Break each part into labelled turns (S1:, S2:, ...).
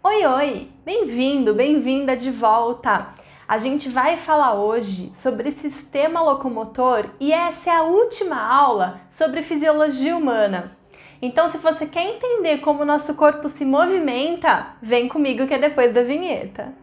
S1: Oi, oi! Bem-vindo, bem-vinda de volta! A gente vai falar hoje sobre sistema locomotor e essa é a última aula sobre fisiologia humana. Então, se você quer entender como o nosso corpo se movimenta, vem comigo que é depois da vinheta.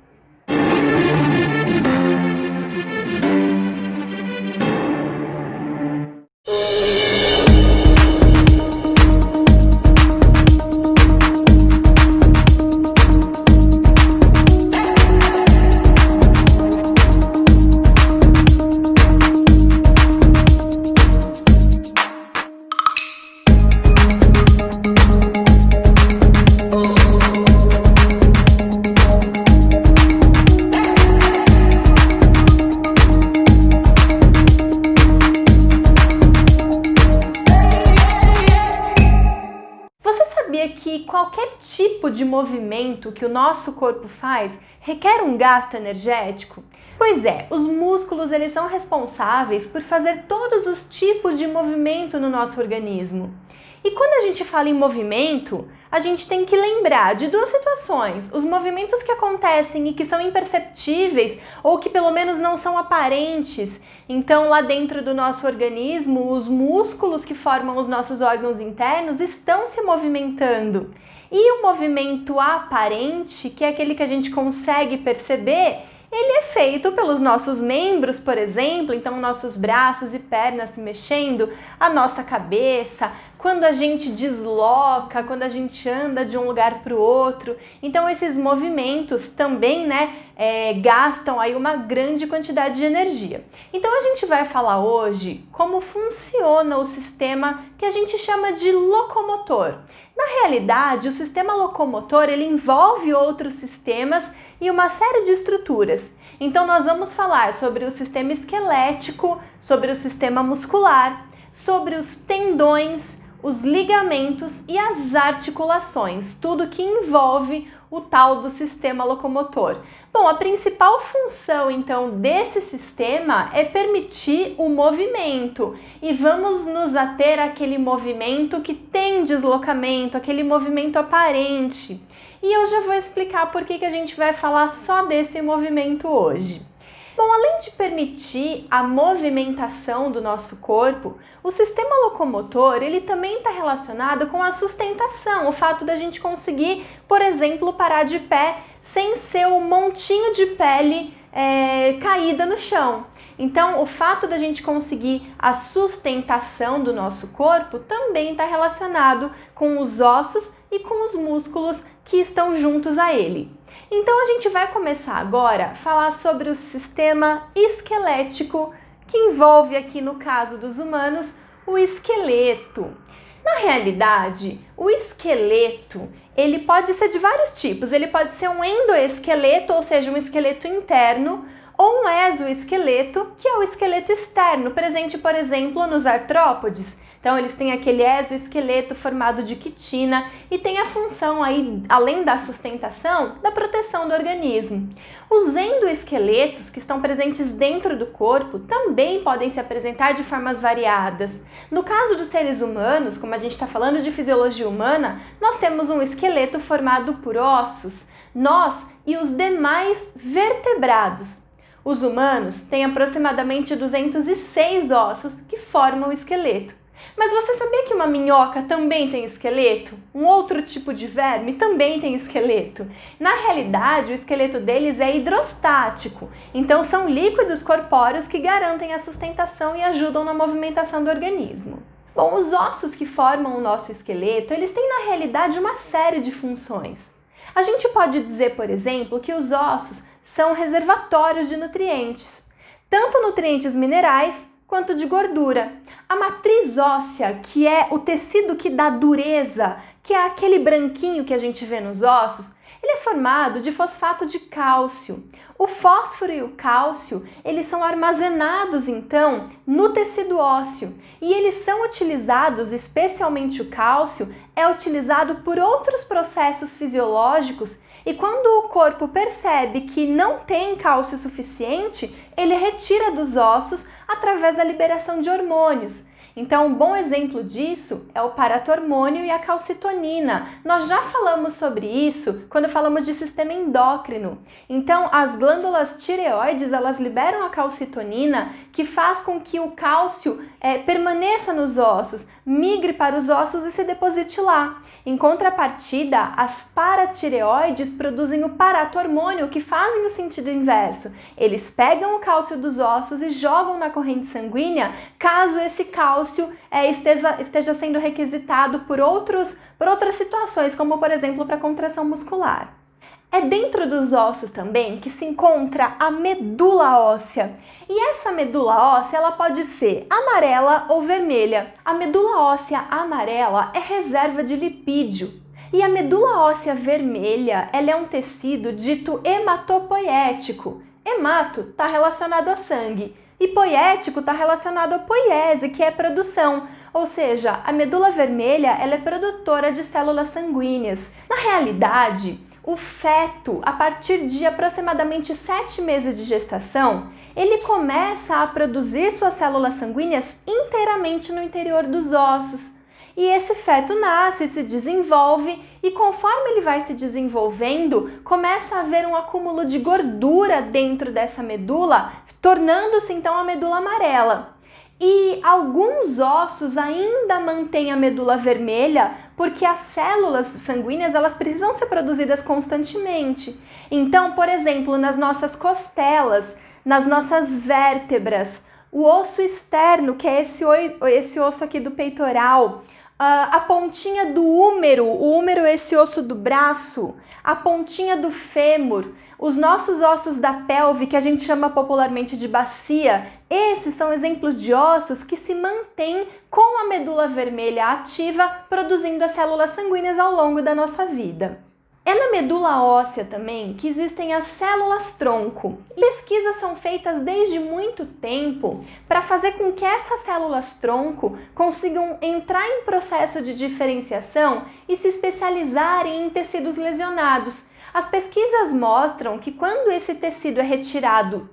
S1: Que qualquer tipo de movimento que o nosso corpo faz requer um gasto energético? Pois é, os músculos eles são responsáveis por fazer todos os tipos de movimento no nosso organismo. E quando a gente fala em movimento, a gente tem que lembrar de duas situações: os movimentos que acontecem e que são imperceptíveis ou que pelo menos não são aparentes. Então, lá dentro do nosso organismo, os músculos que formam os nossos órgãos internos estão se movimentando. E o movimento aparente, que é aquele que a gente consegue perceber, ele é feito pelos nossos membros, por exemplo, então nossos braços e pernas se mexendo, a nossa cabeça, quando a gente desloca, quando a gente anda de um lugar para o outro. Então esses movimentos também, gastam aí uma grande quantidade de energia. Então a gente vai falar hoje como funciona o sistema que a gente chama de locomotor. Na realidade, o sistema locomotor ele envolve outros sistemas e uma série de estruturas. Então nós vamos falar sobre o sistema esquelético, sobre o sistema muscular, sobre os tendões, os ligamentos e as articulações, tudo que envolve o tal do sistema locomotor. Bom, a principal função então desse sistema é permitir o movimento e vamos nos ater àquele movimento que tem deslocamento, aquele movimento aparente. E eu já vou explicar por que a gente vai falar só desse movimento hoje. Bom, além de permitir a movimentação do nosso corpo, o sistema locomotor ele também está relacionado com a sustentação, o fato da gente conseguir, por exemplo, parar de pé sem ser um montinho de pele caída no chão. Então, o fato da gente conseguir a sustentação do nosso corpo também está relacionado com os ossos e com os músculos que estão juntos a ele. Então, a gente vai começar agora a falar sobre o sistema esquelético, que envolve aqui no caso dos humanos, o esqueleto. Na realidade, o esqueleto ele pode ser de vários tipos. Ele pode ser um endoesqueleto, ou seja, um esqueleto interno, ou um exoesqueleto, que é o esqueleto externo, presente, por exemplo, nos artrópodes. Então, eles têm aquele exoesqueleto formado de quitina e tem a função aí, além da sustentação, da proteção do organismo. Os endoesqueletos, que estão presentes dentro do corpo, também podem se apresentar de formas variadas. No caso dos seres humanos, como a gente está falando de fisiologia humana, nós temos um esqueleto formado por ossos, nós e os demais vertebrados. Os humanos têm aproximadamente 206 ossos que formam o esqueleto. Mas você sabia que uma minhoca também tem esqueleto? Um outro tipo de verme também tem esqueleto. Na realidade, o esqueleto deles é hidrostático, então são líquidos corpóreos que garantem a sustentação e ajudam na movimentação do organismo. Bom, os ossos que formam o nosso esqueleto, eles têm na realidade uma série de funções. A gente pode dizer, por exemplo, que os ossos são reservatórios de nutrientes, tanto nutrientes minerais quanto de gordura. A matriz óssea, que é o tecido que dá dureza, que é aquele branquinho que a gente vê nos ossos, ele é formado de fosfato de cálcio. O fósforo e o cálcio, eles são armazenados então no tecido ósseo e eles são utilizados, especialmente o cálcio, é utilizado por outros processos fisiológicos. E quando o corpo percebe que não tem cálcio suficiente, ele retira dos ossos através da liberação de hormônios. Então, um bom exemplo disso é o paratormônio e a calcitonina. Nós já falamos sobre isso quando falamos de sistema endócrino. Então, as glândulas tireoides, elas liberam a calcitonina, que faz com que o cálcio permaneça nos ossos, migre para os ossos e se deposite lá. Em contrapartida, as paratireoides produzem o paratormônio, que fazem o sentido inverso. Eles pegam o cálcio dos ossos e jogam na corrente sanguínea, caso esse cálcio esteja sendo requisitado por outras situações, como por exemplo para contração muscular. É dentro dos ossos também que se encontra a medula óssea. E essa medula óssea ela pode ser amarela ou vermelha. A medula óssea amarela é reserva de lipídio. E a medula óssea vermelha ela é um tecido dito hematopoético. Hemato está relacionado a sangue e poético está relacionado à poiese, que é produção. Ou seja, a medula vermelha ela é produtora de células sanguíneas. Na realidade, o feto, a partir de aproximadamente 7 meses de gestação, ele começa a produzir suas células sanguíneas inteiramente no interior dos ossos. E esse feto nasce, se desenvolve e conforme ele vai se desenvolvendo, começa a haver um acúmulo de gordura dentro dessa medula, tornando-se então a medula amarela. E alguns ossos ainda mantêm a medula vermelha porque as células sanguíneas elas precisam ser produzidas constantemente. Então, por exemplo, nas nossas costelas, nas nossas vértebras, o osso externo, que é esse osso aqui do peitoral, a pontinha do úmero, o úmero é esse osso do braço, a pontinha do fêmur, os nossos ossos da pelve, que a gente chama popularmente de bacia, esses são exemplos de ossos que se mantêm com a medula vermelha ativa, produzindo as células sanguíneas ao longo da nossa vida. É na medula óssea também que existem as células-tronco. Pesquisas são feitas desde muito tempo para fazer com que essas células-tronco consigam entrar em processo de diferenciação e se especializarem em tecidos lesionados. As pesquisas mostram que quando esse tecido é retirado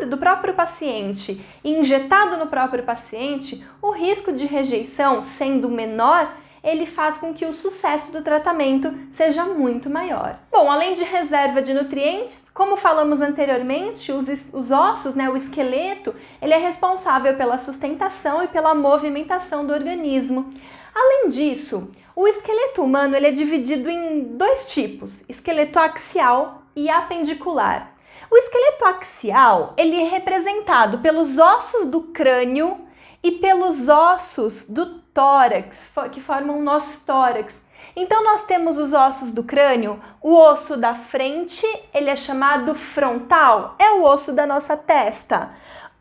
S1: do próprio paciente e injetado no próprio paciente, o risco de rejeição, sendo menor, ele faz com que o sucesso do tratamento seja muito maior. Bom, além de reserva de nutrientes, como falamos anteriormente, os ossos, o esqueleto, ele é responsável pela sustentação e pela movimentação do organismo. Além disso, o esqueleto humano ele é dividido em dois tipos, esqueleto axial e apendicular. O esqueleto axial ele é representado pelos ossos do crânio e pelos ossos do tórax, que formam o nosso tórax. Então nós temos os ossos do crânio, o osso da frente, ele é chamado frontal, é o osso da nossa testa.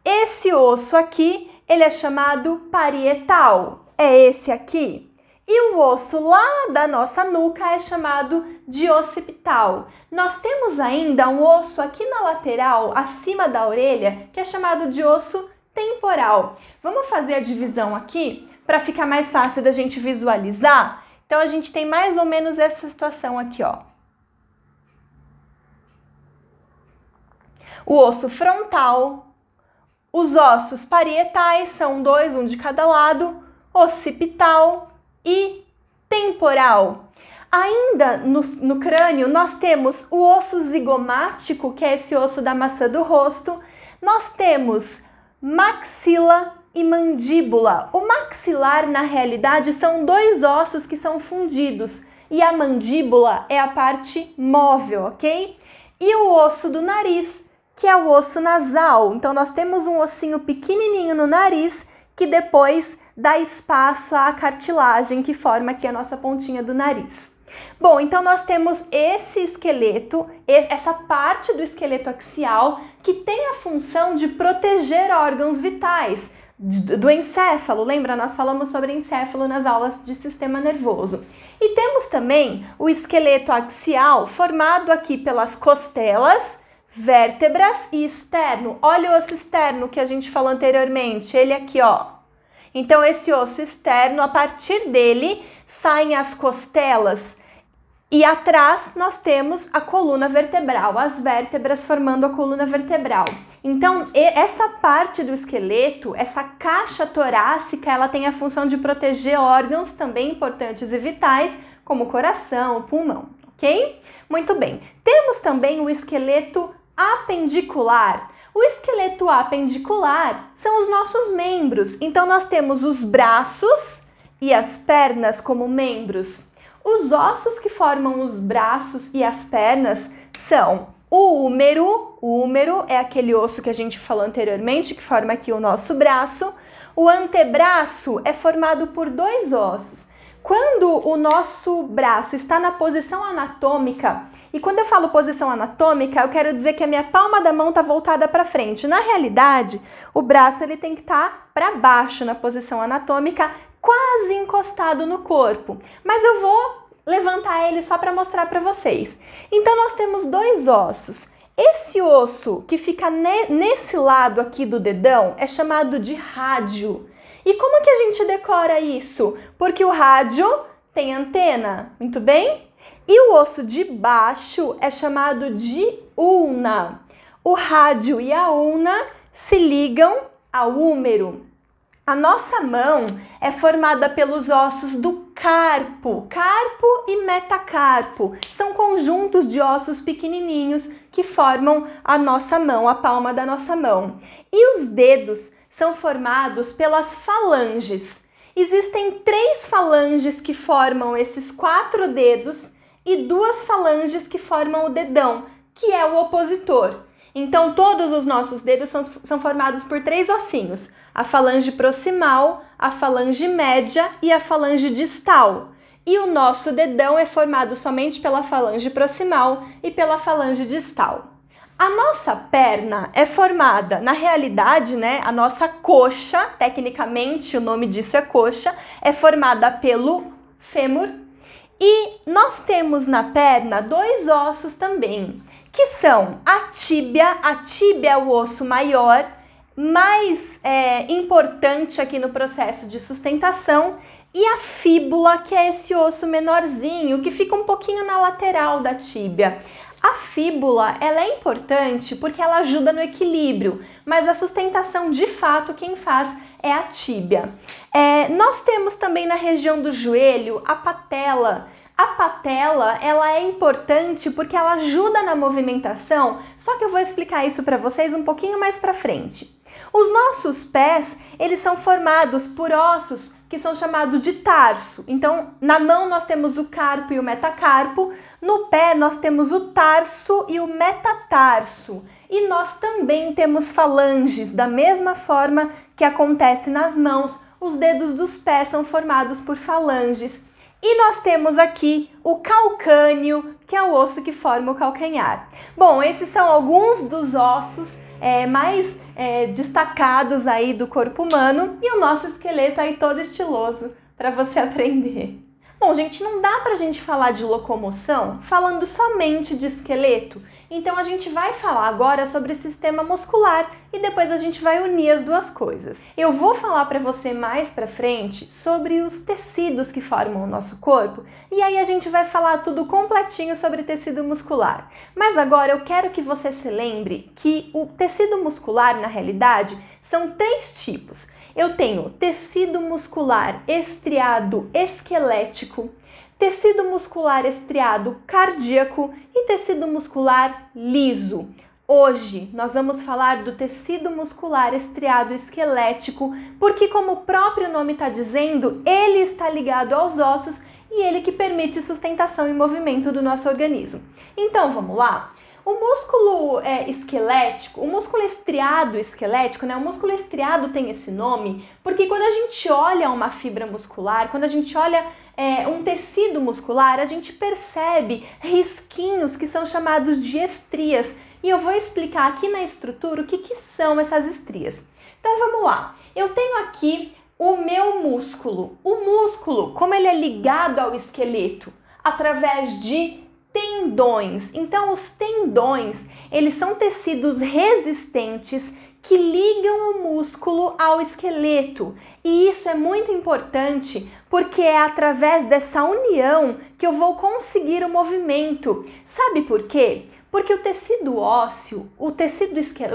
S1: Esse osso aqui, ele é chamado parietal, é esse aqui. E o osso lá da nossa nuca é chamado de occipital. Nós temos ainda um osso aqui na lateral, acima da orelha, que é chamado de osso temporal. Vamos fazer a divisão aqui para ficar mais fácil da gente visualizar? Então, a gente tem mais ou menos essa situação aqui, ó. O osso frontal, os ossos parietais, são dois, um de cada lado, occipital e temporal. Ainda no crânio, nós temos o osso zigomático, que é esse osso da maçã do rosto. Nós temos maxila e mandíbula. O maxilar, na realidade, são dois ossos que são fundidos e a mandíbula é a parte móvel, ok? E o osso do nariz, que é o osso nasal. Então, nós temos um ossinho pequenininho no nariz que depois dá espaço à cartilagem que forma aqui a nossa pontinha do nariz. Bom, então nós temos esse esqueleto, essa parte do esqueleto axial que tem a função de proteger órgãos vitais do encéfalo. Lembra? Nós falamos sobre encéfalo nas aulas de sistema nervoso. E temos também o esqueleto axial formado aqui pelas costelas, vértebras e externo. Olha o osso externo que a gente falou anteriormente, ele aqui, ó. Então, esse osso externo, a partir dele, saem as costelas E atrás nós temos a coluna vertebral, as vértebras formando a coluna vertebral. Então, essa parte do esqueleto, essa caixa torácica, ela tem a função de proteger órgãos também importantes e vitais, como o coração, o pulmão, ok? Muito bem. Temos também o esqueleto apendicular. O esqueleto apendicular são os nossos membros. Então, nós temos os braços e as pernas como membros. Os ossos que formam os braços e as pernas são o húmero. O húmero é aquele osso que a gente falou anteriormente, que forma aqui o nosso braço. O antebraço é formado por 2 ossos. Quando o nosso braço está na posição anatômica, e quando eu falo posição anatômica, eu quero dizer que a minha palma da mão está voltada para frente. Na realidade, o braço ele tem que estar para baixo na posição anatômica, quase encostado no corpo. Mas eu vou levantar ele só para mostrar para vocês. Então, nós temos 2 ossos. Esse osso que fica nesse lado aqui do dedão é chamado de rádio. E como que a gente decora isso? Porque o rádio tem antena, muito bem? E o osso de baixo é chamado de ulna. O rádio e a ulna se ligam ao húmero. A nossa mão é formada pelos ossos do carpo e metacarpo. São conjuntos de ossos pequenininhos que formam a nossa mão, a palma da nossa mão. E os dedos são formados pelas falanges. Existem 3 falanges que formam esses 4 dedos e 2 falanges que formam o dedão, que é o opositor. Então, todos os nossos dedos são formados por 3 ossinhos. A falange proximal, a falange média e a falange distal. E o nosso dedão é formado somente pela falange proximal e pela falange distal. A nossa perna é formada, na realidade, a nossa coxa, tecnicamente o nome disso é coxa, é formada pelo fêmur. E nós temos na perna 2 ossos também, que são a tíbia. A tíbia é o osso maior, mais importante aqui no processo de sustentação, e a fíbula, que é esse osso menorzinho, que fica um pouquinho na lateral da tíbia. A fíbula, ela é importante porque ela ajuda no equilíbrio, mas a sustentação, de fato, quem faz é a tíbia. Nós temos também na região do joelho a patela. A patela, ela é importante porque ela ajuda na movimentação, só que eu vou explicar isso para vocês um pouquinho mais para frente. Os nossos pés, eles são formados por ossos que são chamados de tarso. Então, na mão nós temos o carpo e o metacarpo, no pé nós temos o tarso e o metatarso. E nós também temos falanges, da mesma forma que acontece nas mãos, os dedos dos pés são formados por falanges. E nós temos aqui o calcâneo, que é o osso que forma o calcanhar. Bom, esses são alguns dos ossos mais destacados aí do corpo humano e o nosso esqueleto aí todo estiloso para você aprender. Bom, gente, não dá pra gente falar de locomoção falando somente de esqueleto, então a gente vai falar agora sobre sistema muscular e depois a gente vai unir as duas coisas. Eu vou falar para você mais pra frente sobre os tecidos que formam o nosso corpo e aí a gente vai falar tudo completinho sobre tecido muscular. Mas agora eu quero que você se lembre que o tecido muscular, na realidade, são 3 tipos. Eu tenho tecido muscular estriado esquelético, tecido muscular estriado cardíaco e tecido muscular liso. Hoje nós vamos falar do tecido muscular estriado esquelético, porque como o próprio nome está dizendo, ele está ligado aos ossos e ele que permite sustentação e movimento do nosso organismo. Então vamos lá? O músculo esquelético, o músculo estriado esquelético, o músculo estriado tem esse nome porque quando a gente olha uma fibra muscular, quando a gente olha um tecido muscular, a gente percebe risquinhos que são chamados de estrias. E eu vou explicar aqui na estrutura o que são essas estrias. Então vamos lá, eu tenho aqui o meu músculo. O músculo, como ele é ligado ao esqueleto? Através de tendões. Então, os tendões, eles são tecidos resistentes que ligam o músculo ao esqueleto. E isso é muito importante porque é através dessa união que eu vou conseguir o movimento. Sabe por quê? Porque o tecido ósseo, o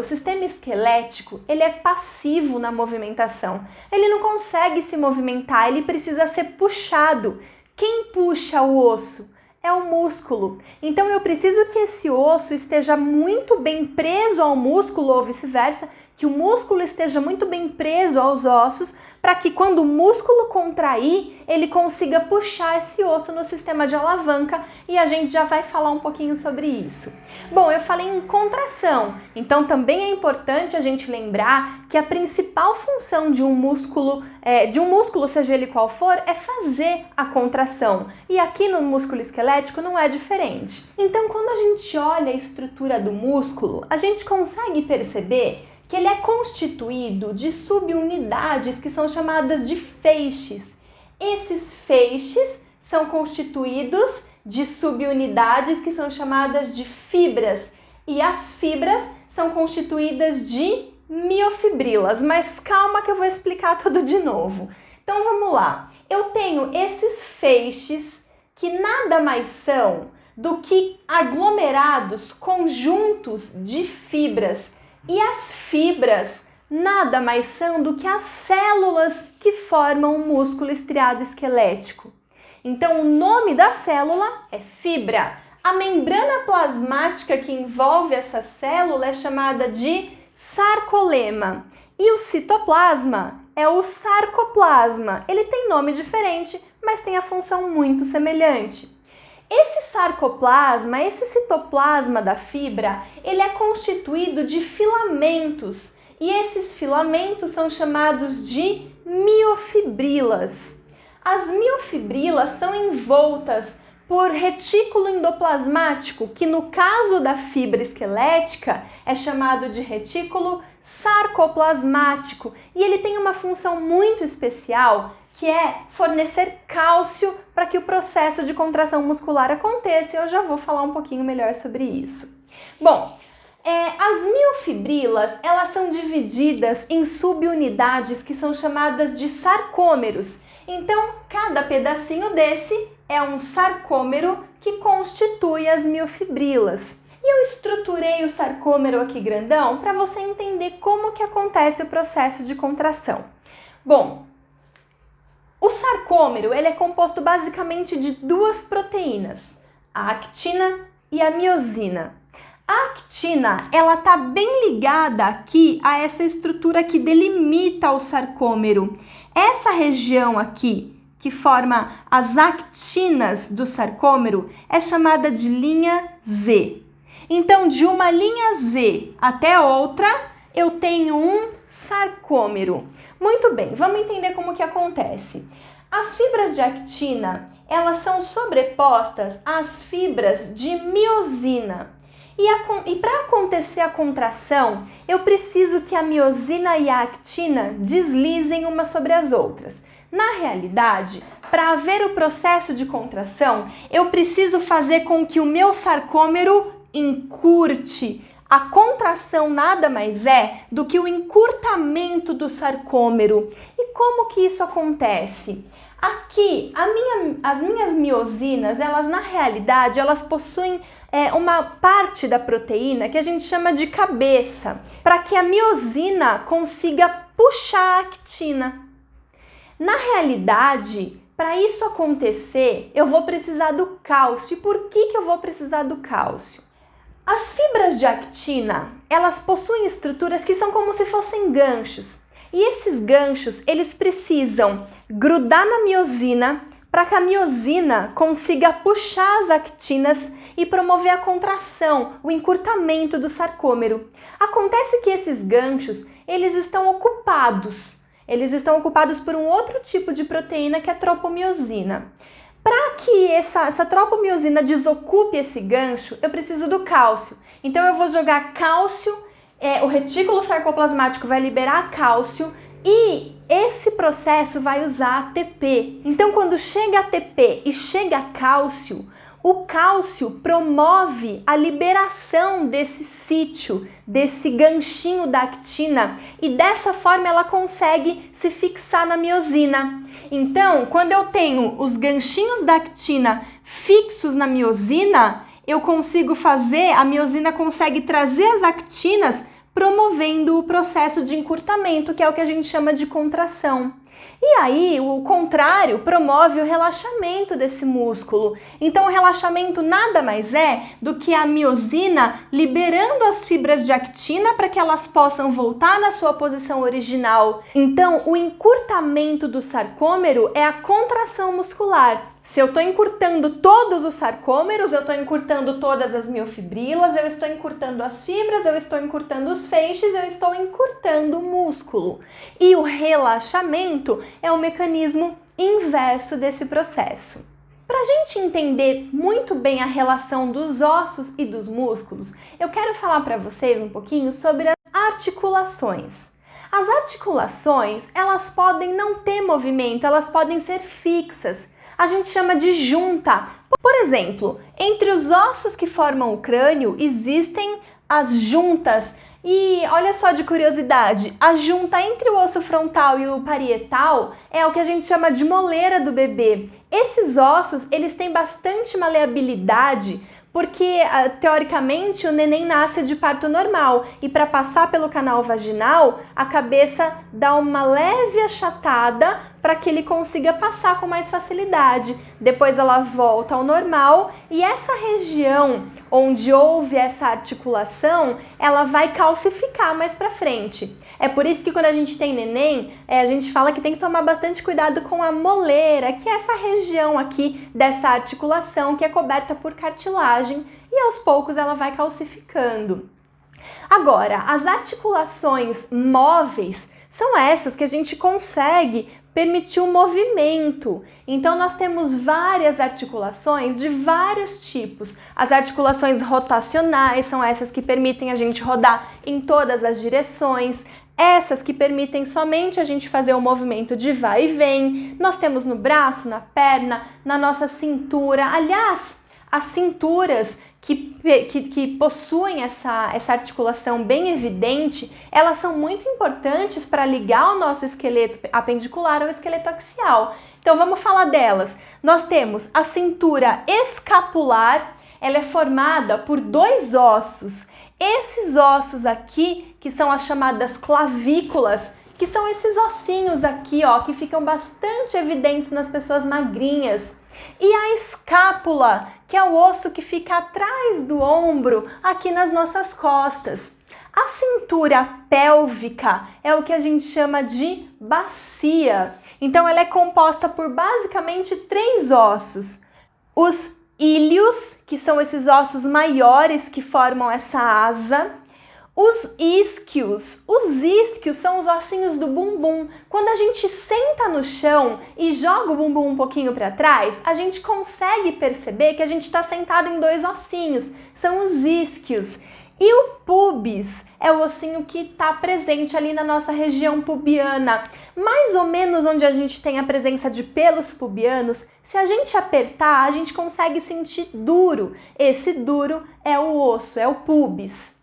S1: sistema esquelético, ele é passivo na movimentação. Ele não consegue se movimentar, ele precisa ser puxado. Quem puxa o osso? É o músculo. Então eu preciso que esse osso esteja muito bem preso ao músculo ou vice-versa, que o músculo esteja muito bem preso aos ossos, para que quando o músculo contrair, ele consiga puxar esse osso no sistema de alavanca, e a gente já vai falar um pouquinho sobre isso. Bom, eu falei em contração, então também é importante a gente lembrar que a principal função de um músculo, seja ele qual for, é fazer a contração. E aqui no músculo esquelético não é diferente. Então, quando a gente olha a estrutura do músculo, a gente consegue perceber que ele é constituído de subunidades que são chamadas de feixes. Esses feixes são constituídos de subunidades que são chamadas de fibras, e as fibras são constituídas de miofibrilas, mas calma que eu vou explicar tudo de novo. Então vamos lá, eu tenho esses feixes que nada mais são do que aglomerados, conjuntos de fibras, e as fibras nada mais são do que as células que formam o músculo estriado esquelético. Então, o nome da célula é fibra. A membrana plasmática que envolve essa célula é chamada de sarcolema. E o citoplasma é o sarcoplasma. Ele tem nome diferente, mas tem a função muito semelhante. Esse sarcoplasma, esse citoplasma da fibra, ele é constituído de filamentos, e esses filamentos são chamados de miofibrilas. As miofibrilas são envoltas por retículo endoplasmático, que no caso da fibra esquelética é chamado de retículo sarcoplasmático, e ele tem uma função muito especial, que é fornecer cálcio para que o processo de contração muscular aconteça. Eu já vou falar um pouquinho melhor sobre isso. Bom, as miofibrilas, elas são divididas em subunidades que são chamadas de sarcômeros. Então, cada pedacinho desse é um sarcômero que constitui as miofibrilas. E eu estruturei o sarcômero aqui grandão para você entender como que acontece o processo de contração. Bom, o sarcômero ele é composto basicamente de duas proteínas, a actina e a miosina. A actina ela está bem ligada aqui a essa estrutura que delimita o sarcômero. Essa região aqui, que forma as actinas do sarcômero, é chamada de linha Z. Então, de uma linha Z até outra, eu tenho um sarcômero. Muito bem, vamos entender como que acontece. As fibras de actina, elas são sobrepostas às fibras de miosina. E para acontecer a contração, eu preciso que a miosina e a actina deslizem uma sobre as outras. Na realidade, para haver o processo de contração, eu preciso fazer com que o meu sarcômero encurte. A contração nada mais é do que o encurtamento do sarcômero. E como que isso acontece? Aqui, as minhas miosinas, elas na realidade, elas possuem uma parte da proteína que a gente chama de cabeça, para que a miosina consiga puxar a actina. Na realidade, para isso acontecer, eu vou precisar do cálcio. E por que eu vou precisar do cálcio? As fibras de actina, elas possuem estruturas que são como se fossem ganchos. E esses ganchos, eles precisam grudar na miosina para que a miosina consiga puxar as actinas e promover a contração, o encurtamento do sarcômero. Acontece que esses ganchos, eles estão ocupados por um outro tipo de proteína que é a tropomiosina. Para que essa tropomiosina desocupe esse gancho, eu preciso do cálcio. Então eu vou jogar cálcio, o retículo sarcoplasmático vai liberar cálcio e esse processo vai usar ATP. Então quando chega ATP e chega cálcio, O cálcio promove a liberação desse sítio, desse ganchinho da actina, e dessa forma ela consegue se fixar na miosina. Então, quando eu tenho os ganchinhos da actina fixos na miosina, eu consigo fazer, a miosina consegue trazer as actinas, promovendo o processo de encurtamento, que é o que a gente chama de contração. E aí, o contrário promove o relaxamento desse músculo. Então, o relaxamento nada mais é do que a miosina liberando as fibras de actina para que elas possam voltar na sua posição original. Então, o encurtamento do sarcômero é a contração muscular. Se eu estou encurtando todos os sarcômeros, eu estou encurtando todas as miofibrilas, eu estou encurtando as fibras, eu estou encurtando os feixes, eu estou encurtando o músculo. E o relaxamento é o mecanismo inverso desse processo. Para a gente entender muito bem a relação dos ossos e dos músculos, eu quero falar para vocês um pouquinho sobre as articulações. As articulações, elas podem não ter movimento, elas podem ser fixas. A gente chama de junta. Por exemplo, entre os ossos que formam o crânio existem as juntas. E olha só de curiosidade, a junta entre o osso frontal e o parietal é o que a gente chama de moleira do bebê. Esses ossos, eles têm bastante maleabilidade, porque, teoricamente, o neném nasce de parto normal e para passar pelo canal vaginal, a cabeça dá uma leve achatada para que ele consiga passar com mais facilidade. Depois ela volta ao normal e essa região onde houve essa articulação, ela vai calcificar mais para frente. É por isso que quando a gente tem neném, a gente fala que tem que tomar bastante cuidado com a moleira, que é essa região aqui dessa articulação que é coberta por cartilagem e aos poucos ela vai calcificando. Agora, as articulações móveis são essas que a gente consegue permitir o movimento. Então, nós temos várias articulações de vários tipos. As articulações rotacionais são essas que permitem a gente rodar em todas as direções. Essas que permitem somente a gente fazer o movimento de vai e vem. Nós temos no braço, na perna, na nossa cintura. Aliás, as cinturas que possuem essa articulação bem evidente, elas são muito importantes para ligar o nosso esqueleto apendicular ao esqueleto axial. Então vamos falar delas. Nós temos a cintura escapular, ela é formada por dois ossos. Esses ossos aqui, que são as chamadas clavículas, que são esses ossinhos aqui, ó, que ficam bastante evidentes nas pessoas magrinhas. E a escápula, que é o osso que fica atrás do ombro, aqui nas nossas costas. A cintura pélvica é o que a gente chama de bacia. Então, ela é composta por basicamente três ossos. Os íleos, que são esses ossos maiores que formam essa asa. Os isquios. Os isquios são os ossinhos do bumbum. Quando a gente senta no chão e joga o bumbum um pouquinho para trás, a gente consegue perceber que a gente está sentado em dois ossinhos. São os isquios. E o pubis é o ossinho que está presente ali na nossa região pubiana. Mais ou menos onde a gente tem a presença de pelos pubianos, se a gente apertar, a gente consegue sentir duro. Esse duro é o osso, é o pubis.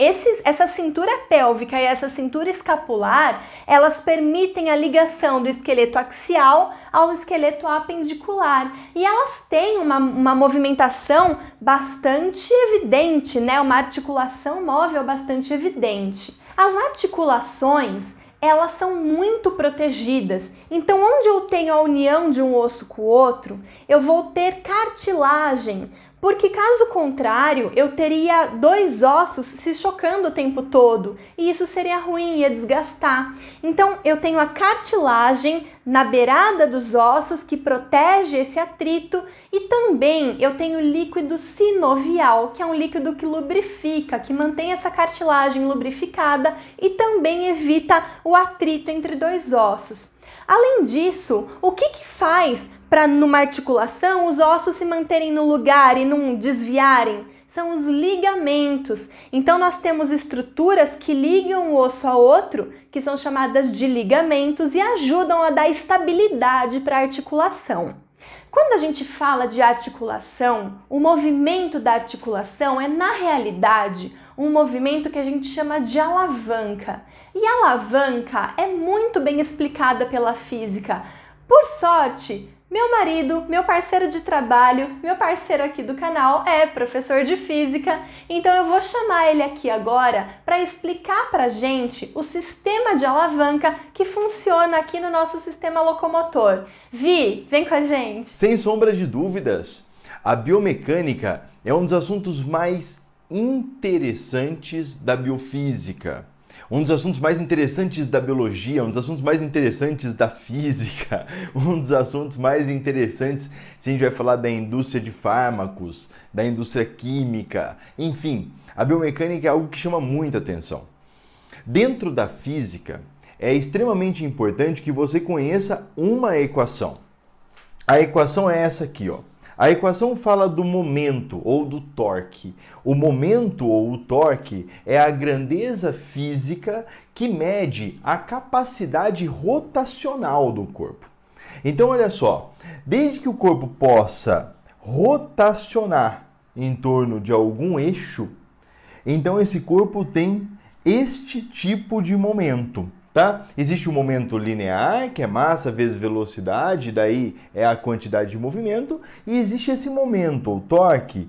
S1: Essa cintura pélvica e essa cintura escapular, elas permitem a ligação do esqueleto axial ao esqueleto apendicular. E elas têm uma movimentação bastante evidente, né? Uma articulação móvel bastante evidente. As articulações, elas são muito protegidas. Então, onde eu tenho a união de um osso com o outro, eu vou ter cartilagem. Porque caso contrário, eu teria dois ossos se chocando o tempo todo e isso seria ruim, ia desgastar. Então, eu tenho a cartilagem na beirada dos ossos que protege esse atrito e também eu tenho líquido sinovial, que é um líquido que lubrifica, que mantém essa cartilagem lubrificada e também evita o atrito entre dois ossos. Além disso, o que faz para numa articulação os ossos se manterem no lugar e não desviarem? São os ligamentos. Então nós temos estruturas que ligam o osso ao outro, que são chamadas de ligamentos e ajudam a dar estabilidade para a articulação. Quando a gente fala de articulação, o movimento da articulação é, na realidade, um movimento que a gente chama de alavanca. E a alavanca é muito bem explicada pela física. Por sorte, meu marido, meu parceiro de trabalho, meu parceiro aqui do canal é professor de física, então eu vou chamar ele aqui agora para explicar pra gente o sistema de alavanca que funciona aqui no nosso sistema locomotor. Vi, vem com a gente!
S2: Sem sombra de dúvidas, a biomecânica é um dos assuntos mais interessantes da biofísica. Um dos assuntos mais interessantes da biologia, um dos assuntos mais interessantes da física, um dos assuntos mais interessantes se a gente vai falar da indústria de fármacos, da indústria química, enfim, a biomecânica é algo que chama muita atenção. Dentro da física, é extremamente importante que você conheça uma equação. A equação é essa aqui, ó. A equação fala do momento ou do torque. O momento ou o torque é a grandeza física que mede a capacidade rotacional do corpo. Então, olha só, desde que o corpo possa rotacionar em torno de algum eixo, então esse corpo tem este tipo de momento. Tá? Existe o momento linear, que é massa vezes velocidade, daí é a quantidade de movimento, e existe esse momento, o torque,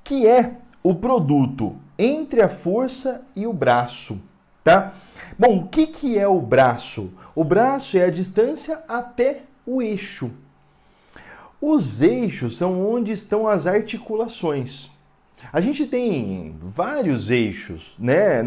S2: que é o produto entre a força e o braço. Tá? Bom, o que é o braço? O braço é a distância até o eixo. Os eixos são onde estão as articulações. A gente tem vários eixos, né?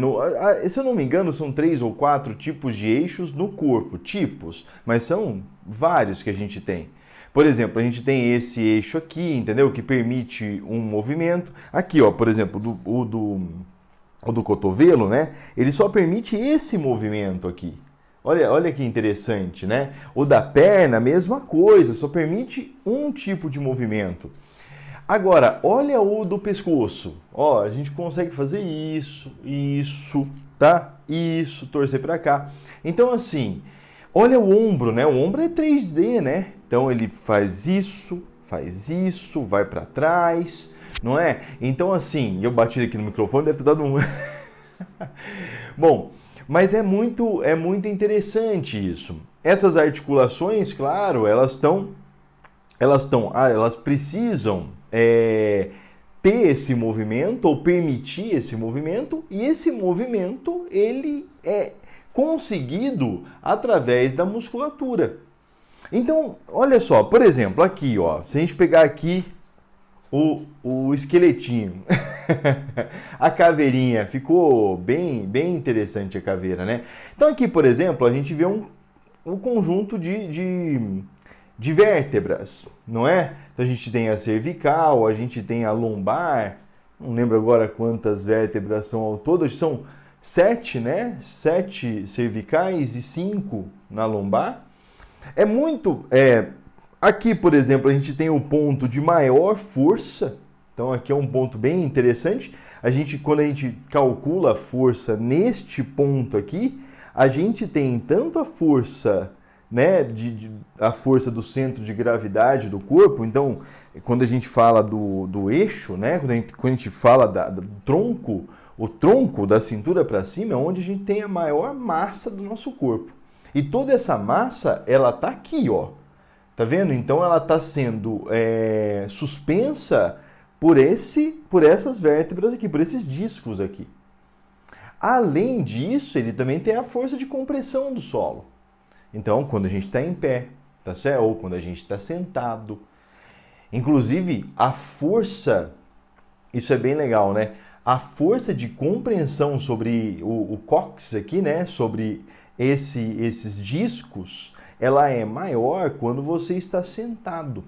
S2: Se eu não me engano, são 3 ou 4 tipos de eixos no corpo, tipos, mas são vários que a gente tem. Por exemplo, a gente tem esse eixo aqui, entendeu? Que permite um movimento. Aqui, ó, por exemplo, o do cotovelo, né? Ele só permite esse movimento aqui. Olha que interessante, né? O da perna, mesma coisa, só permite um tipo de movimento. Agora, olha o do pescoço. Ó, a gente consegue fazer isso, tá? Isso, torcer para cá. Então, assim, olha o ombro, né? O ombro é 3D, né? Então, ele faz isso, vai para trás, não é? Então, assim, eu bati aqui no microfone, deve ter dado um... Bom, mas é muito interessante isso. Essas articulações, claro, elas precisam ter esse movimento ou permitir esse movimento, e esse movimento ele é conseguido através da musculatura. Então, olha só, por exemplo, aqui, ó, se a gente pegar aqui o esqueletinho, a caveirinha, ficou bem interessante a caveira, né? Então aqui, por exemplo, a gente vê um conjunto de vértebras, não é? Então a gente tem a cervical, a gente tem a lombar, não lembro agora quantas vértebras são ao todo, são 7, né? 7 cervicais e 5 na lombar. Aqui, por exemplo, a gente tem o ponto de maior força, então aqui é um ponto bem interessante. Quando a gente calcula a força neste ponto aqui, a gente tem tanto a força, né, a força do centro de gravidade do corpo. Então, quando a gente fala do eixo, né, quando a gente fala do tronco, o tronco da cintura para cima é onde a gente tem a maior massa do nosso corpo. E toda essa massa, ela tá aqui, ó. Tá vendo? Então, ela está sendo suspensa por essas vértebras aqui, por esses discos aqui. Além disso, ele também tem a força de compressão do solo. Então, quando a gente está em pé, tá certo? Ou quando a gente está sentado. Inclusive, a força, isso é bem legal, né? A força de compreensão sobre o cóccix aqui, né? Sobre esses discos, ela é maior quando você está sentado.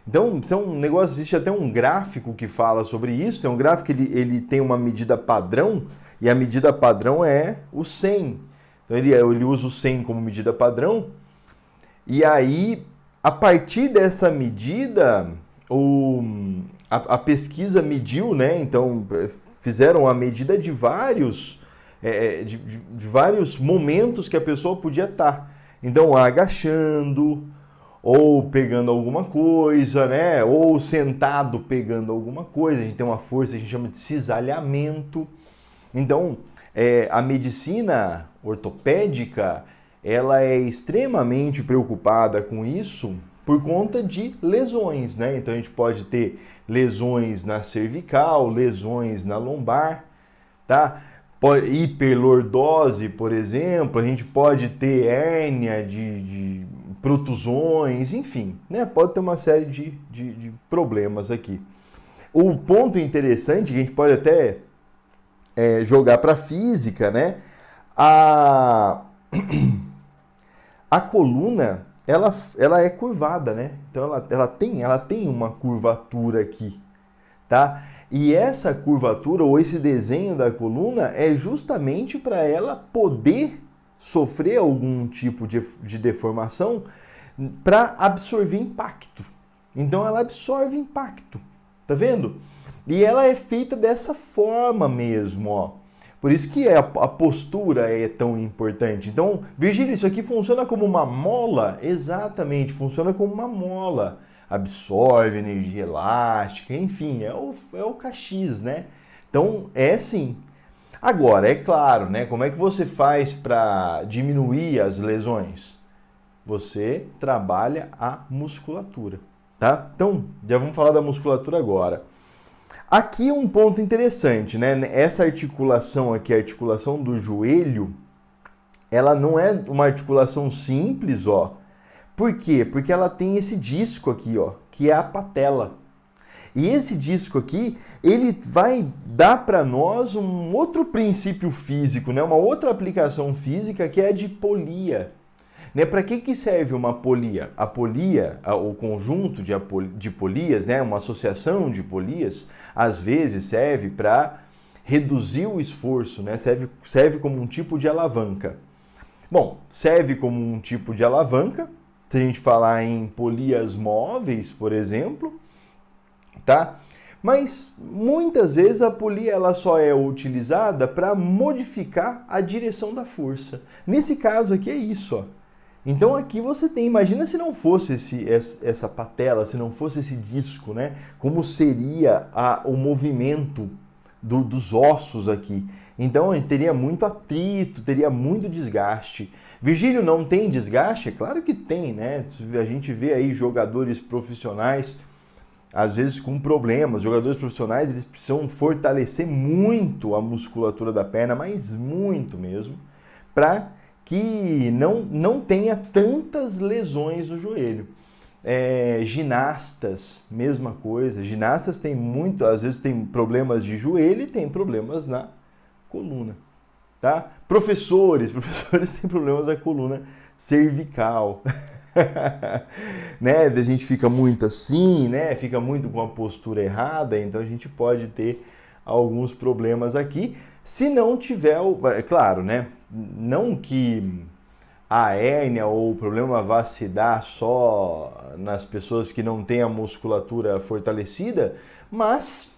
S2: Então, isso é um negócio, existe até um gráfico que fala sobre isso. É um gráfico que ele tem uma medida padrão, e a medida padrão é o 100. Então, ele usa o 100 como medida padrão, e aí, a partir dessa medida, a pesquisa mediu, né? Então, fizeram a medida de vários momentos que a pessoa podia estar. Então, agachando, ou pegando alguma coisa, né? Ou sentado pegando alguma coisa. A gente tem uma força que a gente chama de cisalhamento. Então, a medicina ortopédica, ela é extremamente preocupada com isso por conta de lesões, né? Então, a gente pode ter lesões na cervical, lesões na lombar, tá? Hiperlordose, por exemplo, a gente pode ter hérnia de protusões, enfim, né? Pode ter uma série de problemas aqui. O ponto interessante, que a gente pode até jogar para a física, né? A coluna, ela é curvada, né? Então ela tem uma curvatura aqui, tá? E essa curvatura ou esse desenho da coluna é justamente para ela poder sofrer algum tipo de deformação para absorver impacto. Então ela absorve impacto, tá vendo? E ela é feita dessa forma mesmo, ó. Por isso que a postura é tão importante. Então, Virgílio, isso aqui funciona como uma mola? Exatamente, funciona como uma mola. Absorve energia elástica, enfim, é o cachis, né? Então, é sim. Agora, é claro, né? Como é que você faz para diminuir as lesões? Você trabalha a musculatura, tá? Então, já vamos falar da musculatura agora. Aqui um ponto interessante, né? Essa articulação aqui, a articulação do joelho, ela não é uma articulação simples, ó. Por quê? Porque ela tem esse disco aqui, ó, que é a patela. E esse disco aqui, ele vai dar para nós um outro princípio físico, né? Uma outra aplicação física que é a de polia. Né? Para que serve uma polia? A polia, o conjunto de polias, né? Uma associação de polias, às vezes serve para reduzir o esforço, né? Serve como um tipo de alavanca. Bom, serve como um tipo de alavanca, se a gente falar em polias móveis, por exemplo, tá? Mas muitas vezes a polia ela só é utilizada para modificar a direção da força. Nesse caso aqui é isso, ó. Então aqui você tem, imagina se não fosse essa patela, se não fosse esse disco, né? Como seria o movimento dos ossos aqui. Então teria muito atrito, teria muito desgaste. Virgílio, não tem desgaste? É claro que tem, né? A gente vê aí jogadores profissionais, às vezes com problemas. Jogadores profissionais, eles precisam fortalecer muito a musculatura da perna, mas muito mesmo, para que não tenha tantas lesões no joelho. Ginastas, mesma coisa. Ginastas têm muito, às vezes tem problemas de joelho e tem problemas na coluna, tá? Professores têm problemas na coluna cervical. Né? A gente fica muito assim, né? Fica muito com a postura errada, então a gente pode ter alguns problemas aqui. Se não tiver, é claro, né? Não que a hérnia ou o problema vá se dar só nas pessoas que não têm a musculatura fortalecida, mas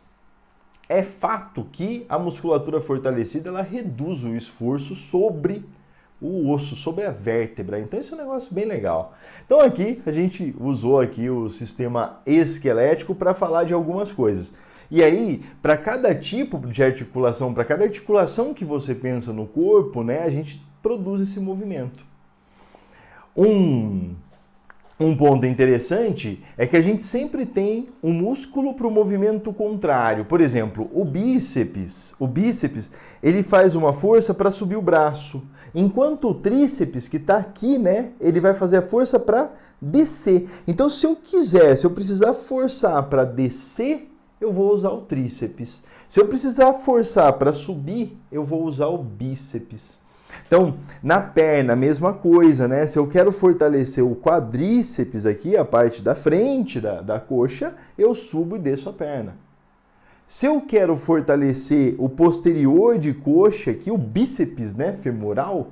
S2: é fato que a musculatura fortalecida ela reduz o esforço sobre o osso, sobre a vértebra. Então esse é um negócio bem legal. Então aqui a gente usou aqui o sistema esquelético para falar de algumas coisas. E aí, para cada tipo de articulação, para cada articulação que você pensa no corpo, né, a gente produz esse movimento. Um ponto interessante é que a gente sempre tem um músculo para o movimento contrário. Por exemplo, o bíceps, ele faz uma força para subir o braço, enquanto o tríceps, que está aqui, né, ele vai fazer a força para descer. Então, se eu precisar forçar para descer, eu vou usar o tríceps. Se eu precisar forçar para subir, eu vou usar o bíceps. Então, na perna, a mesma coisa, né? Se eu quero fortalecer o quadríceps aqui, a parte da frente da coxa, eu subo e desço a perna. Se eu quero fortalecer o posterior de coxa aqui, o bíceps, né, femoral,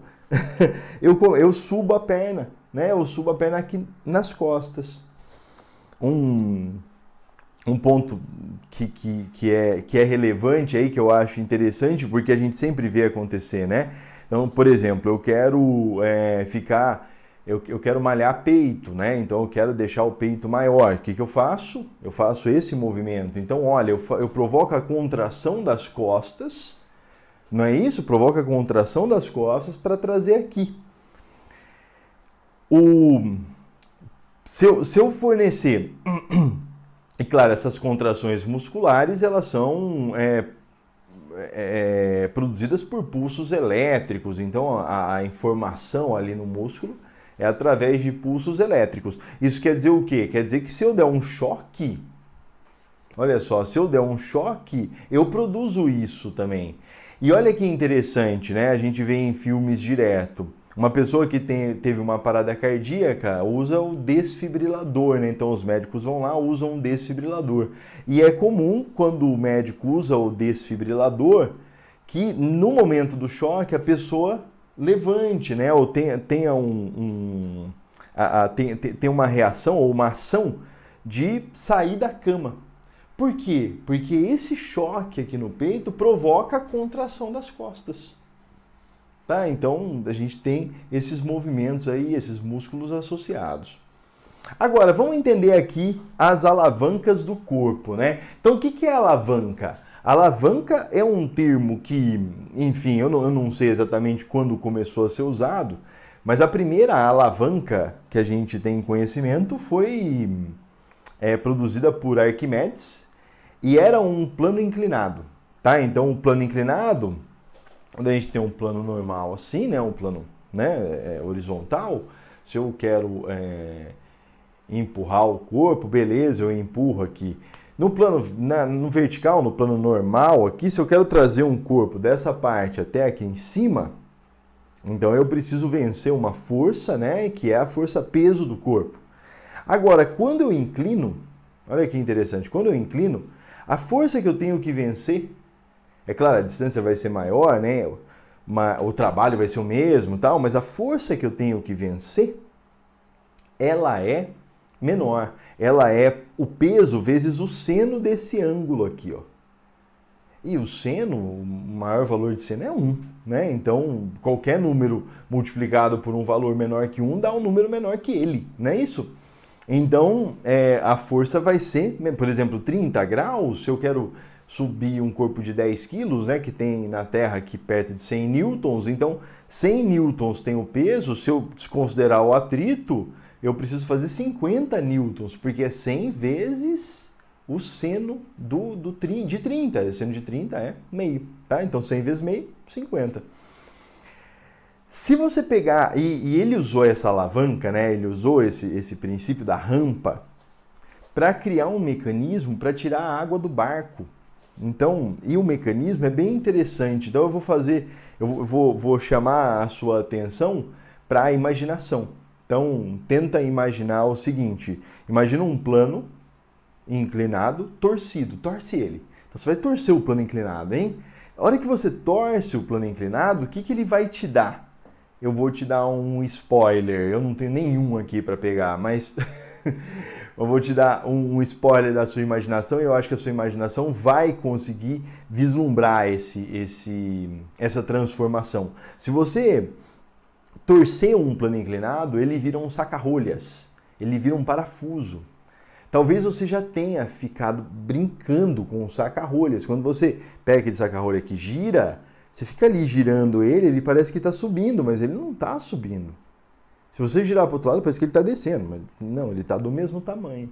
S2: eu subo a perna, né? Eu subo a perna aqui nas costas. Um ponto que é relevante aí, que eu acho interessante, porque a gente sempre vê acontecer, né? Então, por exemplo, eu quero ficar eu quero malhar peito, né? Então eu quero deixar o peito maior. O que eu faço? Eu faço esse movimento. Então, olha, eu provoco a contração das costas, não é isso? Provoca a contração das costas para trazer aqui. Se eu fornecer, e claro, essas contrações musculares, elas são produzidas por pulsos elétricos, então a informação ali no músculo é através de pulsos elétricos. Isso quer dizer o quê? Quer dizer que se eu der um choque, olha só, se eu der um choque, eu produzo isso também. E olha que interessante, né? A gente vê em filmes direto. Uma pessoa que teve uma parada cardíaca usa o desfibrilador, né? Então os médicos vão lá, usam um desfibrilador. E é comum, quando o médico usa o desfibrilador, que no momento do choque a pessoa levante, né? Ou tenha uma reação ou uma ação de sair da cama. Por quê? Porque esse choque aqui no peito provoca a contração das costas. Tá? Então a gente tem esses movimentos aí, esses músculos associados. Agora, vamos entender aqui as alavancas do corpo, né? Então o que é alavanca? Alavanca é um termo que, enfim, eu não sei exatamente quando começou a ser usado, mas a primeira alavanca que a gente tem conhecimento foi produzida por Arquimedes e era um plano inclinado, tá? Então o plano inclinado, quando a gente tem um plano normal assim, né, um plano, né, horizontal, se eu quero empurrar o corpo, beleza, eu empurro aqui. No plano, no vertical, no plano normal aqui, se eu quero trazer um corpo dessa parte até aqui em cima, então eu preciso vencer uma força, né, que é a força peso do corpo. Agora, quando eu inclino, olha que interessante, quando eu inclino, a força que eu tenho que vencer, é claro, a distância vai ser maior, né, o trabalho vai ser o mesmo, tal, mas a força que eu tenho que vencer, ela é menor. Ela é o peso vezes o seno desse ângulo aqui, ó. E o seno, o maior valor de seno é 1, né? Então, qualquer número multiplicado por um valor menor que 1 dá um número menor que ele, não é isso? Então, a força vai ser, por exemplo, 30 graus, se eu quero subir um corpo de 10 quilos, né, que tem na Terra aqui perto de 100 newtons, então 100 newtons tem o peso, se eu desconsiderar o atrito, eu preciso fazer 50 newtons, porque é 100 vezes o seno de 30. O seno de 30 é meio, tá? Então 100 vezes meio, 50. Se você pegar, e ele usou essa alavanca, né? Ele usou esse princípio da rampa para criar um mecanismo para tirar a água do barco. Então, e o mecanismo é bem interessante. Então eu vou chamar a sua atenção para a imaginação. Então, tenta imaginar o seguinte, imagina um plano inclinado, torcido, torce ele. Então, você vai torcer o plano inclinado, hein? A hora que você torce o plano inclinado, o que ele vai te dar? Eu vou te dar um spoiler, eu não tenho nenhum aqui para pegar, mas eu vou te dar um spoiler da sua imaginação e eu acho que a sua imaginação vai conseguir vislumbrar essa transformação. Se você torcer um plano inclinado, ele vira um saca-rolhas, ele vira um parafuso. Talvez você já tenha ficado brincando com o saca-rolhas. Quando você pega aquele saca-rolha que gira, você fica ali girando ele parece que está subindo, mas ele não está subindo. Se você girar para o outro lado, parece que ele está descendo, mas não, ele está do mesmo tamanho.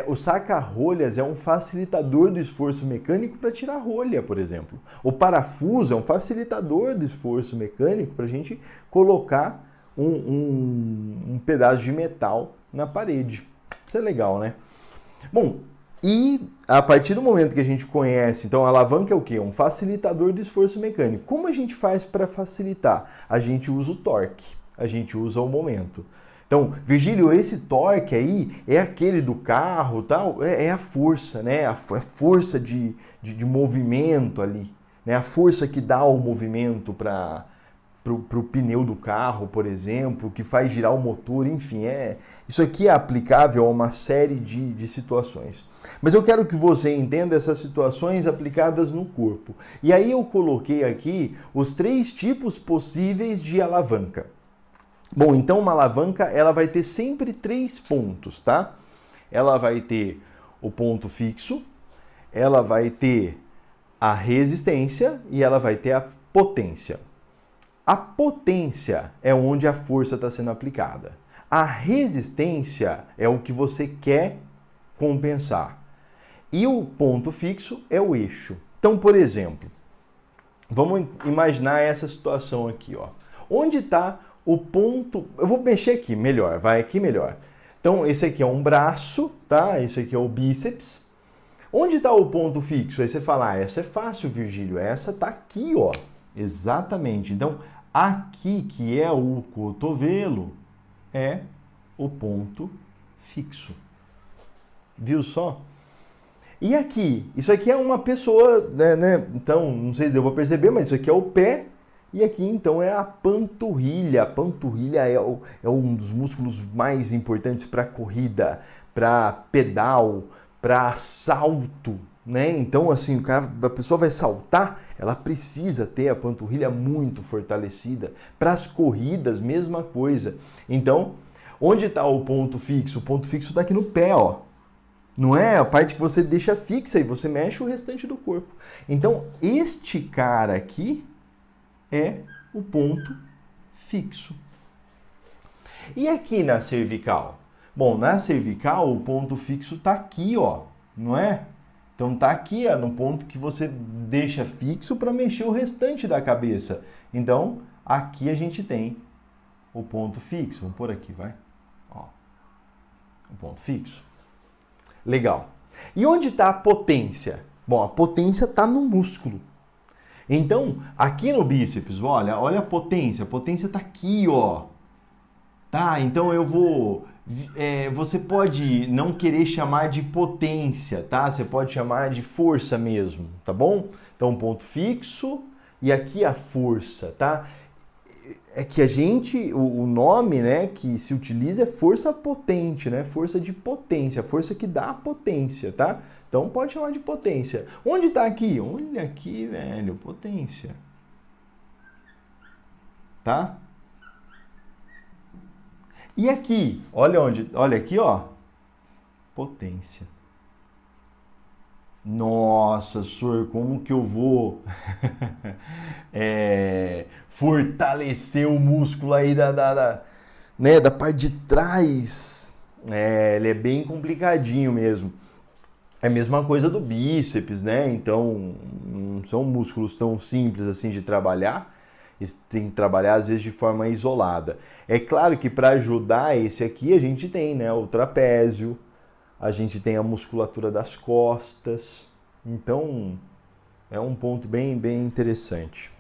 S2: O saca-rolhas é um facilitador do esforço mecânico para tirar rolha, por exemplo. O parafuso é um facilitador do esforço mecânico para a gente colocar um pedaço de metal na parede. Isso é legal, né? Bom, e a partir do momento que a gente conhece, então a alavanca é o quê? Um facilitador do esforço mecânico. Como a gente faz para facilitar? A gente usa o torque, a gente usa o momento. Então, Virgílio, esse torque aí é aquele do carro, tal, é a força, né? A força de movimento ali, né? A força que dá o movimento para o pneu do carro, por exemplo, que faz girar o motor, enfim, isso aqui é aplicável a uma série de situações. Mas eu quero que você entenda essas situações aplicadas no corpo. E aí eu coloquei aqui os 3 tipos possíveis de alavanca. Bom, então uma alavanca ela vai ter sempre 3 pontos, tá? Ela vai ter o ponto fixo, ela vai ter a resistência e ela vai ter a potência. A potência é onde a força está sendo aplicada. A resistência é o que você quer compensar. E o ponto fixo é o eixo. Então, por exemplo, vamos imaginar essa situação aqui, ó. Onde está o ponto... Eu vou mexer aqui melhor, vai aqui melhor. Então, esse aqui é um braço, tá? Esse aqui é o bíceps. Onde está o ponto fixo? Aí você fala, essa é fácil, Virgílio. Essa está aqui, ó. Exatamente. Então, aqui, que é o cotovelo, é o ponto fixo. Viu só? E aqui? Isso aqui é uma pessoa, né? Então, não sei se deu para perceber, mas isso aqui é o pé. E aqui, então, é a panturrilha. A panturrilha é um dos músculos mais importantes para corrida, para pedal, para salto, né? Então, assim, a pessoa vai saltar, ela precisa ter a panturrilha muito fortalecida. Para as corridas, mesma coisa. Então, onde está o ponto fixo? O ponto fixo está aqui no pé, ó. Não é a parte que você deixa fixa e você mexe o restante do corpo. Então, este cara aqui é o ponto fixo. E aqui na cervical? Bom, na cervical o ponto fixo está aqui, ó, não é? Então tá aqui, ó, no ponto que você deixa fixo para mexer o restante da cabeça. Então, aqui a gente tem o ponto fixo. Vamos pôr aqui, vai. Ó, o ponto fixo. Legal. E onde está a potência? Bom, a potência está no músculo. Então, aqui no bíceps, olha a potência. A potência está aqui, ó. Tá, então eu vou... você pode não querer chamar de potência, tá? Você pode chamar de força mesmo, tá bom? Então, ponto fixo e aqui a força, tá? É que o nome, né, que se utiliza é força potente, né? Força de potência, força que dá potência, tá? Então, pode chamar de potência. Onde está aqui? Olha aqui, velho, potência. Tá? E aqui, olha aqui, ó, potência. Nossa, senhor, como que eu vou fortalecer o músculo aí né, da parte de trás? Ele é bem complicadinho mesmo. É a mesma coisa do bíceps, né? Então, não são músculos tão simples assim de trabalhar. Tem que trabalhar às vezes de forma isolada. É claro que para ajudar esse aqui a gente tem, né, o trapézio, a gente tem a musculatura das costas. Então é um ponto bem interessante.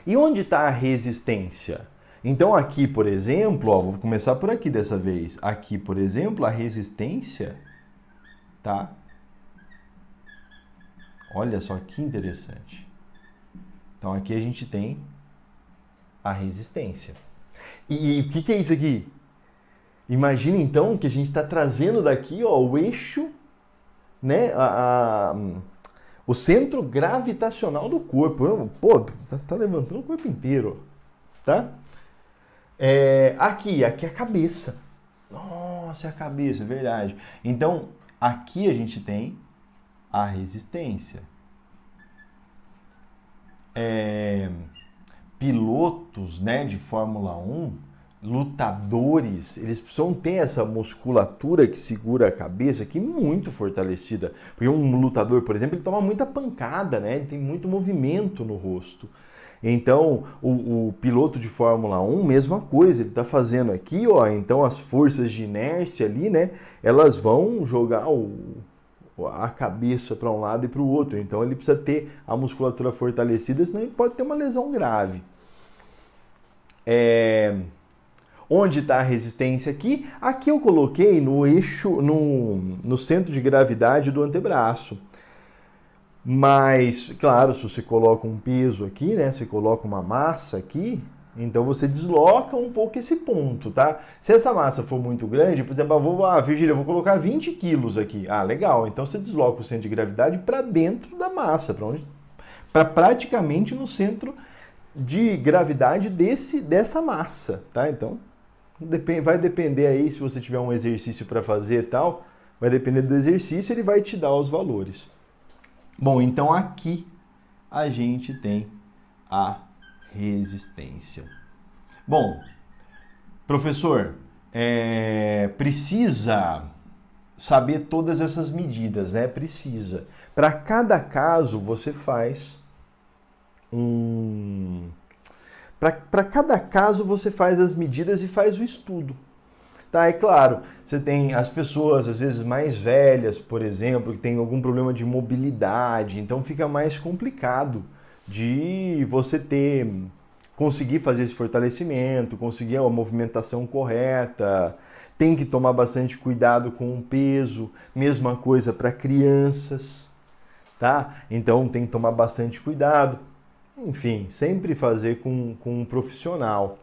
S2: E onde está a resistência? Então aqui, por exemplo, ó, vou começar por aqui dessa vez. Aqui, por exemplo, a resistência, tá? Olha só que interessante. Então aqui a gente tem a resistência. E o que é isso aqui? Imagina então que a gente está trazendo daqui, ó, o eixo, né, o centro gravitacional do corpo. Pô, tá levantando o corpo inteiro, tá? Aqui é a cabeça. Nossa, é a cabeça, é verdade. Então aqui a gente tem a resistência. Pilotos, né, de Fórmula 1, lutadores, eles precisam ter essa musculatura que segura a cabeça aqui muito fortalecida. Porque um lutador, por exemplo, ele toma muita pancada, né? Ele tem muito movimento no rosto. Então, o piloto de Fórmula 1, mesma coisa, ele está fazendo aqui, ó, então as forças de inércia ali, né, elas vão jogar a cabeça para um lado e para o outro. Então ele precisa ter a musculatura fortalecida, senão ele pode ter uma lesão grave. Onde está a resistência aqui? Aqui eu coloquei no eixo, no centro de gravidade do antebraço. Mas, claro, se você coloca um peso aqui, né? Você coloca uma massa aqui, então você desloca um pouco esse ponto, tá? Se essa massa for muito grande, por exemplo, Virgílio, eu vou colocar 20 quilos aqui. Ah, legal. Então você desloca o centro de gravidade para dentro da massa, para praticamente no centro de gravidade dessa massa, tá? Então, vai depender aí, se você tiver um exercício para fazer e tal, vai depender do exercício, ele vai te dar os valores. Bom, então aqui a gente tem a resistência. Bom, professor, precisa saber todas essas medidas, né? Precisa. Para cada caso, você faz Para cada caso, você faz as medidas e faz o estudo. Tá, é claro, você tem as pessoas, às vezes, mais velhas, por exemplo, que tem algum problema de mobilidade, então fica mais complicado de você conseguir fazer esse fortalecimento, conseguir a movimentação correta, tem que tomar bastante cuidado com o peso, mesma coisa para crianças, tá? Então tem que tomar bastante cuidado. Enfim, sempre fazer com um profissional.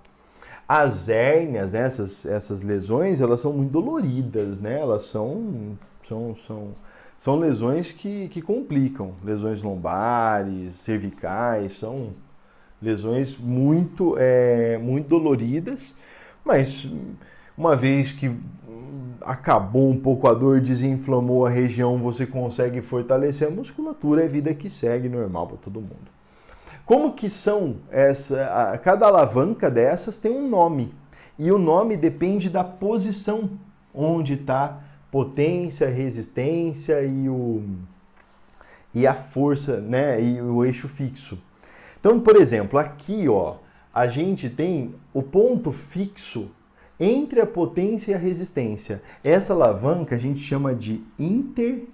S2: As hérnias, né, essas lesões, elas são muito doloridas, né? Elas são lesões que complicam. Lesões lombares, cervicais, são lesões muito doloridas, mas uma vez que acabou um pouco a dor, desinflamou a região, você consegue fortalecer a musculatura, é vida que segue normal para todo mundo. Como que são cada alavanca dessas tem um nome, e o nome depende da posição onde está potência, resistência e a força, né, e o eixo fixo. Então, por exemplo, aqui, ó, a gente tem o ponto fixo entre a potência e a resistência. Essa alavanca a gente chama de interfixa.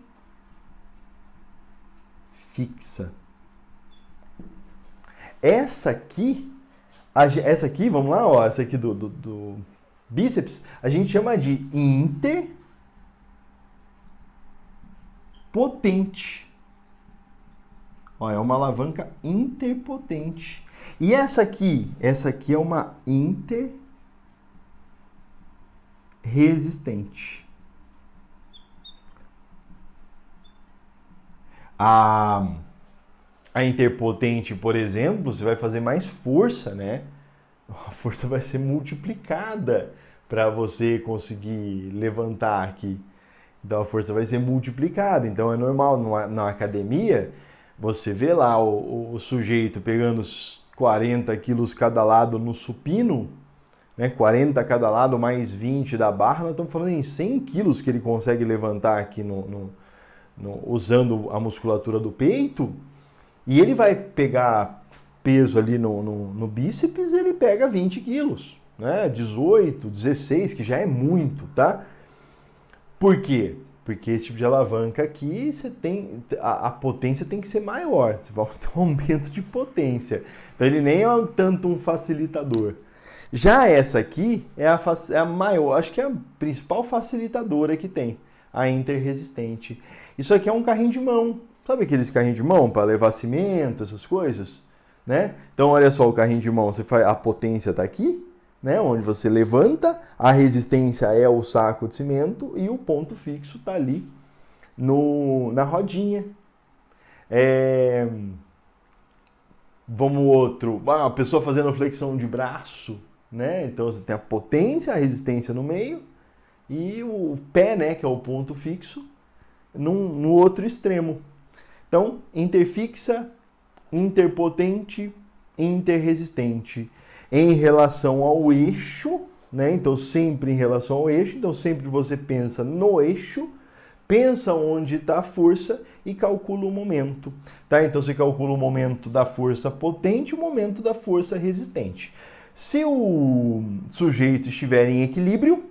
S2: Essa aqui, vamos lá, ó, essa aqui do bíceps, a gente chama de interpotente. Ó, é uma alavanca interpotente. E essa aqui é uma interresistente. A interpotente, por exemplo, você vai fazer mais força, né? A força vai ser multiplicada para você conseguir levantar aqui. Então a força vai ser multiplicada. Então é normal na academia, você vê lá o sujeito pegando os 40 quilos cada lado no supino, né? 40 cada lado mais 20 da barra, nós estamos falando em 100 quilos que ele consegue levantar aqui usando a musculatura do peito. E ele vai pegar peso ali no bíceps, ele pega 20 quilos, né? 18, 16, que já é muito, tá? Por quê? Porque esse tipo de alavanca aqui, você tem a potência tem que ser maior, você vai ter um aumento de potência. Então ele nem é tanto um facilitador. Já essa aqui é a maior, acho que é a principal facilitadora que tem, a interresistente. Isso aqui é um carrinho de mão. Sabe aqueles carrinhos de mão para levar cimento, essas coisas? Né? Então, olha só o carrinho de mão. A potência está aqui, né? Onde você levanta, a resistência é o saco de cimento e o ponto fixo está ali na rodinha. Vamos outro. A pessoa fazendo flexão de braço, né? Então, você tem a potência, a resistência no meio e o pé, né? Que é o ponto fixo, no outro extremo. Então, interfixa, interpotente, interresistente. Em relação ao eixo, né? Então, sempre em relação ao eixo. Então, sempre você pensa no eixo, pensa onde está a força e calcula o momento. Tá? Então, você calcula o momento da força potente e o momento da força resistente. Se o sujeito estiver em equilíbrio,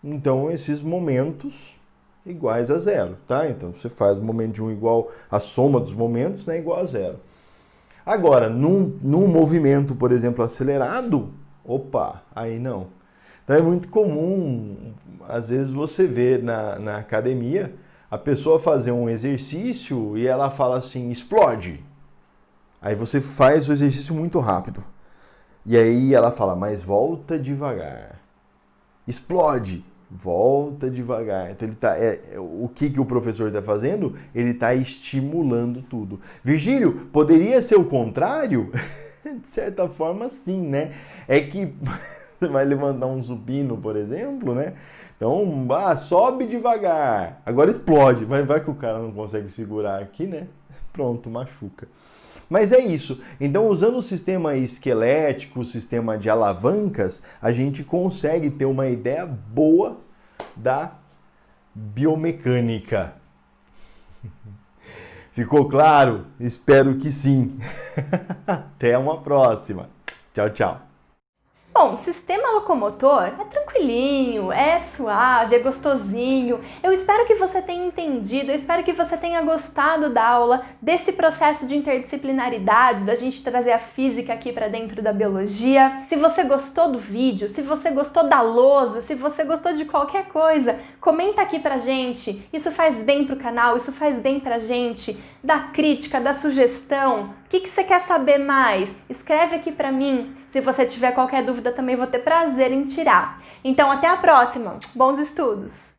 S2: então esses momentos iguais a zero, tá? Então você faz o momento de um igual, a soma dos momentos, né, igual a zero. Agora, num movimento, por exemplo, acelerado, opa, aí não. Então é muito comum, às vezes você vê na academia, a pessoa fazer um exercício e ela fala assim, explode. Aí você faz o exercício muito rápido. E aí ela fala, mas volta devagar. Explode. Volta devagar. Então o que o professor está fazendo? Ele está estimulando tudo. Virgílio, poderia ser o contrário? De certa forma, sim, né? É que você vai levantar um supino, por exemplo, né? Então, sobe devagar. Agora explode. Mas vai que o cara não consegue segurar aqui, né? Pronto, machuca. Mas é isso. Então, usando o sistema esquelético, o sistema de alavancas, a gente consegue ter uma ideia boa da biomecânica. Ficou claro? Espero que sim. Até uma próxima. Tchau, tchau.
S1: Bom, o sistema locomotor é tranquilinho, é suave, é gostosinho. Eu espero que você tenha entendido, eu espero que você tenha gostado da aula, desse processo de interdisciplinaridade, da gente trazer a física aqui para dentro da biologia. Se você gostou do vídeo, se você gostou da lousa, se você gostou de qualquer coisa, comenta aqui pra gente. Isso faz bem pro canal, isso faz bem pra gente. Da crítica, da sugestão. O que você quer saber mais? Escreve aqui pra mim. Se você tiver qualquer dúvida, também vou ter prazer em tirar. Então, até a próxima. Bons estudos!